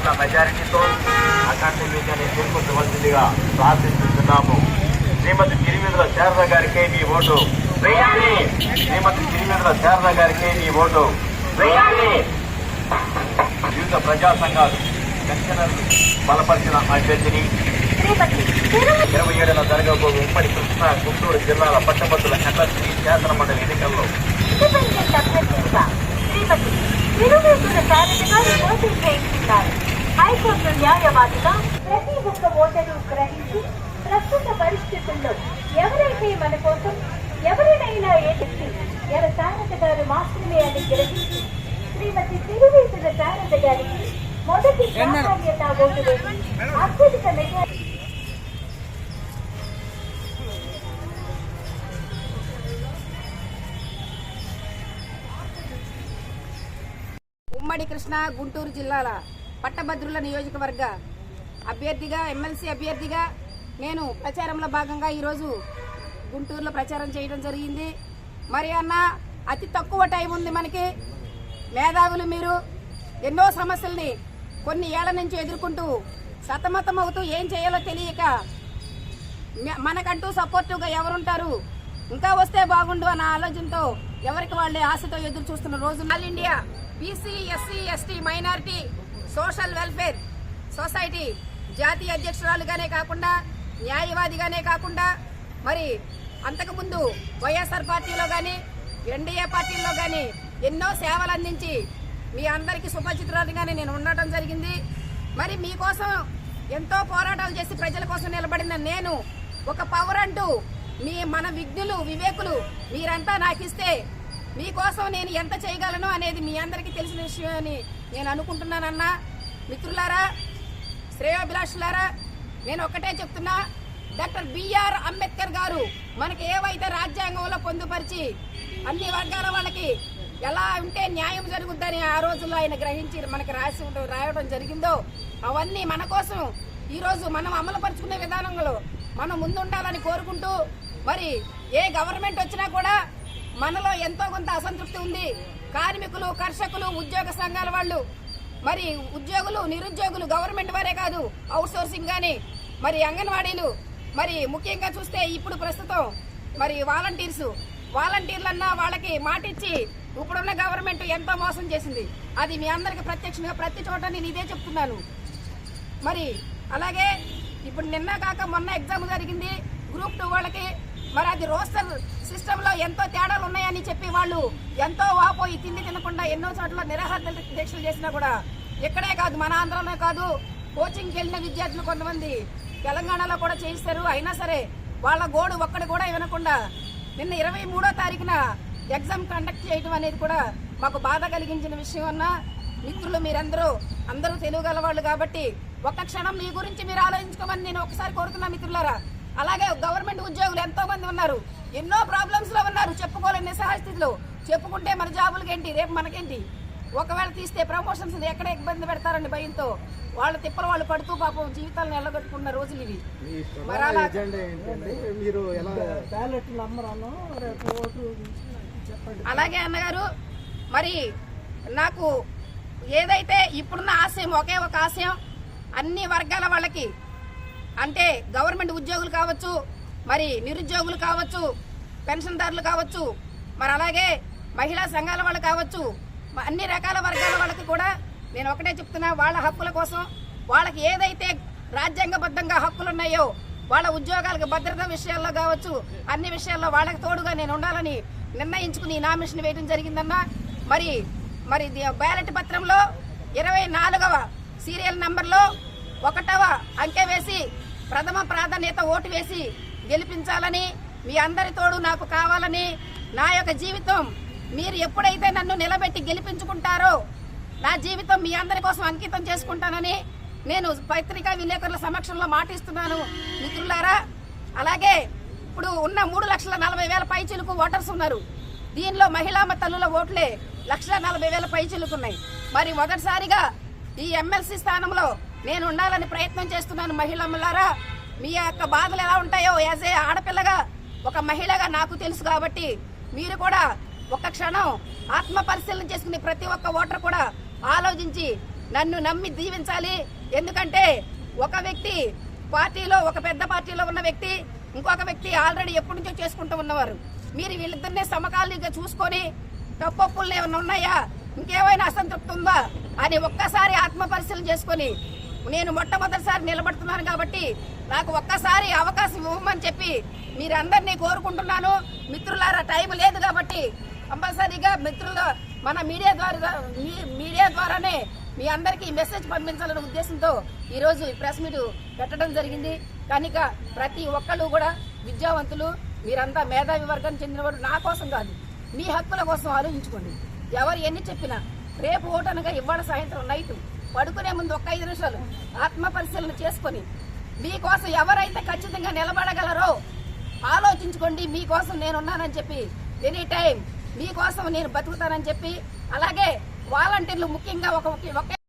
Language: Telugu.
ఓట్ల మెజారిటీతో అఖండ విజయాన్ని చేకూర్చవలసిందిగా ప్రార్థిస్తున్నాము. శ్రీమతి గిరివీధుల శారద గారికి మీ ఓటు వేయండి. శ్రీమతి గిరివీధుల శారద గారికి మీ ఓటు వేయండి. వివిధ ప్రజా సంఘాలు పెన్షనర్లు బలపరిచిన అభ్యర్థిని 27న జరగబోయే ఉమ్మడి కృష్ణా గుంటూరు జిల్లాల పట్టభద్రుల ఎమ్మెల్సీ శాసన మండలి ఎన్నికల్లో హైకోర్టు న్యాయవాదిగా ప్రతి ఒక్క ఓటరు గ్రహించి ప్రస్తుత పరిస్థితుల్లో ఎవరైతే మన కోసం ఎవరినైనా ఏదెత్తి శారద గారు మాత్రమే అని గ్రహించి శ్రీమతి తిరువేతుల శారద గారికి మొదటి ప్రాధాన్యత ఓటు వేసి అత్యధిక మెజారిటీ. ఉమ్మడి కృష్ణా గుంటూరు జిల్లాల పట్టభద్రుల నియోజకవర్గ అభ్యర్థిగా ఎమ్మెల్సీ అభ్యర్థిగా నేను ప్రచారంలో భాగంగా ఈరోజు గుంటూరులో ప్రచారం చేయడం జరిగింది. మరి అన్న అతి తక్కువ టైం ఉంది మనకి. మేధావులు మీరు ఎన్నో సమస్యల్ని కొన్ని ఏళ్ల నుంచి ఎదుర్కొంటూ సతమతం అవుతూ ఏం చేయాలో తెలియక మనకంటూ సపోర్టివ్గా ఎవరుంటారు, ఇంకా వస్తే బాగుండు అన్న ఆలోచనతో ఎవరికి వాళ్ళే ఆశతో ఎదురు చూస్తున్న రోజు all India BC SC ST minority social welfare society జాతీయ అధ్యక్షురాలుగానే కాకుండా న్యాయవాదిగానే కాకుండా మరి అంతకుముందు వైఎస్ఆర్ పార్టీలో కానీ ఎన్డీఏ పార్టీలో కానీ ఎన్నో సేవలు అందించి మీ అందరికీ సుపరిచితురాలుగానే నేను ఉండటం జరిగింది. మరి మీకోసం ఎంతో పోరాటాలు చేసి ప్రజల కోసం నిలబడిన నేను ఒక పవర్ అంటూ మన విఘ్నులు వివేకులు మీరంతా నాకు ఇస్తే మీకోసం నేను ఎంత చేయగలను అనేది మీ అందరికీ తెలిసిన విషయం అని నేను అనుకుంటున్నానన్నా. మిత్రులారా, శ్రేయోభిలాషులారా, నేను ఒక్కటే చెప్తున్నా, డాక్టర్ బిఆర్ అంబేద్కర్ గారు మనకి ఏవైతే రాజ్యాంగంలో పొందుపరిచి అన్ని వర్గాల వాళ్ళకి ఎలా ఉంటే న్యాయం జరుగుద్దని ఆ రోజుల్లో ఆయన గ్రహించి మనకి రాయడం జరిగిందో అవన్నీ మన కోసం ఈరోజు మనం అమలుపరుచుకునే విధానంలో మనం ముందుండాలని కోరుకుంటూ, మరి ఏ గవర్నమెంట్ వచ్చినా కూడా మనలో ఎంతో కొంత అసంతృప్తి ఉంది. కార్మికులు, కర్షకులు, ఉద్యోగ సంఘాల వాళ్ళు, మరి ఉద్యోగులు, నిరుద్యోగులు, గవర్నమెంట్ వారే కాదు, అవుట్ సోర్సింగ్ గాని, మరి అంగన్వాడీలు, మరి ముఖ్యంగా చూస్తే ఇప్పుడు ప్రస్తుతం మరి వాలంటీర్లన్నా వాళ్ళకి మాటిచ్చి ఇప్పుడున్న గవర్నమెంట్ ఎంతో మోసం చేసింది. అది మీ అందరికి ప్రత్యక్షంగా ప్రతి చోట నేను ఇదే చెప్తున్నాను. మరి అలాగే ఇప్పుడు నిన్న కాక మొన్న ఎగ్జామ్ జరిగింది గ్రూప్ 2 వాళ్ళకి. మరి అది రోస్టర్ సిస్టమ్ లో ఎంతో తేడాలు ఉన్నాయని చెప్పి వాళ్ళు ఎంతో వాపోయి తిండి తినకుండా ఎన్నో చోట్ల నిరాహార దీక్షలు చేసినా కూడా ఇక్కడే కాదు, మన ఆంధ్రలో కాదు, కోచింగ్కి వెళ్ళిన విద్యార్థులు కొంతమంది తెలంగాణలో కూడా చేయిస్తారు. అయినా సరే వాళ్ళ గోడు ఒక్కడి కూడా వినకుండా నిన్న 23వ తారీఖున ఎగ్జామ్ కండక్ట్ చేయడం అనేది కూడా మాకు బాధ కలిగించిన విషయం అన్నా. మిత్రులు అందరూ తెలుగు గలవాళ్ళు కాబట్టి ఒక్క క్షణం మీ గురించి మీరు ఆలోచించుకోమని నేను ఒకసారి కోరుతున్నా మిత్రులారా. అలాగే గవర్నమెంట్ ఉద్యోగులు ఎంతో మంది ఉన్నారు, ఎన్నో ప్రాబ్లమ్స్ లో ఉన్నారు, చెప్పుకోలేని నిస్సహాయస్థితిలో. చెప్పుకుంటే మన జాబులకి ఏంటి, రేపు మనకేంటి, ఒకవేళ తీస్తే ప్రమోషన్స్ ఎక్కడ ఇబ్బంది పెడతారని భయంతో వాళ్ళ తిప్పలు వాళ్ళు పడుతూ పాపం జీవితాలను ఎల్లగొట్టుకున్న రోజులు ఇవి. అలాగే అన్నగారు, మరి నాకు ఏదైతే ఇప్పుడున్న ఆశయం ఒకే ఒక ఆశయం, అన్ని వర్గాల వాళ్ళకి, అంటే గవర్నమెంట్ ఉద్యోగులు కావచ్చు, మరి నిరుద్యోగులు కావచ్చు, పెన్షన్దారులు కావచ్చు, మరి అలాగే మహిళా సంఘాల వాళ్ళు కావచ్చు, అన్ని రకాల వర్గాల వాళ్ళకి కూడా నేను ఒకటే చెప్తున్నా, వాళ్ళ హక్కుల కోసం వాళ్ళకి ఏదైతే రాజ్యాంగబద్ధంగా హక్కులు ఉన్నాయో వాళ్ళ ఉద్యోగాలకు భద్రత విషయాల్లో కావచ్చు, అన్ని విషయాల్లో వాళ్ళకి తోడుగా నేను ఉండాలని నిర్ణయించుకుని నామినేషన్ వేయడం జరిగిందన్నా. మరి బ్యాలెట్ పత్రంలో 24వ సీరియల్ నంబర్లో 1వ అంకె వేసి ప్రథమ ప్రాధాన్యత ఓటు వేసి గెలిపించాలని, మీ అందరి తోడు నాకు కావాలని, నా యొక్క జీవితం మీరు ఎప్పుడైతే నన్ను నిలబెట్టి గెలిపించుకుంటారో నా జీవితం మీ అందరి కోసం అంకితం చేసుకుంటానని నేను పత్రికా విలేకరుల సమక్షంలో మాటిస్తున్నాను మిత్రులారా. అలాగే ఇప్పుడు ఉన్న 3,40,000 పైచిలుకు ఓటర్స్ ఉన్నారు. దీనిలో మహిళా తల్లుల ఓట్లే 1,40,000 పైచిలుకున్నాయి. మరి మొదటిసారిగా ఈ ఎమ్మెల్సీ స్థానంలో నేను ఉండాలని ప్రయత్నం చేస్తున్నాను. మహిళలారా, మీ యొక్క బాధలు ఎలా ఉంటాయో యాజ్ ఏ ఆడపిల్లగా, ఒక మహిళగా నాకు తెలుసు కాబట్టి మీరు కూడా ఒక్క క్షణం ఆత్మ పరిశీలన చేసుకుని ప్రతి ఒక్క ఓటర్ కూడా ఆలోచించి నన్ను నమ్మి దీవించాలి. ఎందుకంటే ఒక వ్యక్తి ఒక పెద్ద పార్టీలో ఉన్న వ్యక్తి, ఇంకొక వ్యక్తి ఆల్రెడీ ఎప్పటి నుంచో చేసుకుంటూ ఉన్నవారు. మీరు వీళ్ళిద్దరినే సమకాలీగా చూసుకొని తప్పొప్పులు ఏమైనా ఉన్నాయా, ఇంకేమైనా అసంతృప్తి ఉందా అని ఒక్కసారి ఆత్మ పరిశీలన చేసుకొని, నేను మొట్టమొదటిసారి నిలబడుతున్నాను కాబట్టి నాకు ఒక్కసారి అవకాశం ఇవ్వమని చెప్పి మీరందరినీ కోరుకుంటున్నాను. మిత్రులారా, టైం లేదు కాబట్టి కంపల్సరీగా మిత్రుల మన మీడియా ద్వారానే మీ అందరికీ మెసేజ్ పంపించాలనే ఉద్దేశంతో ఈరోజు ప్రెస్ మీట్ పెట్టడం జరిగింది. కనుక ప్రతి ఒక్కళ్ళు కూడా విద్యావంతులు, మీరంతా మేధావి వర్గానికి చెందినవాడు. నా కోసం కాదు, మీ హక్కుల కోసం ఆలోచించుకోండి. ఎవరు ఎన్ని చెప్పినా రేపు ఓటనగా ఇవాళ సాయంత్రం నైట్ పడుకునే ముందు ఒక 5 నిమిషాలు ఆత్మ పరిశీలన చేసుకొని మీకోసం ఎవరైతే ఖచ్చితంగా నిలబడగలరో ఆలోచించుకోండి. మీకోసం నేనున్నానని చెప్పి, ఎనీ టైం మీకోసం నేను బతుకుతానని చెప్పి, అలాగే వాలంటీర్లు ముఖ్యంగా ఒక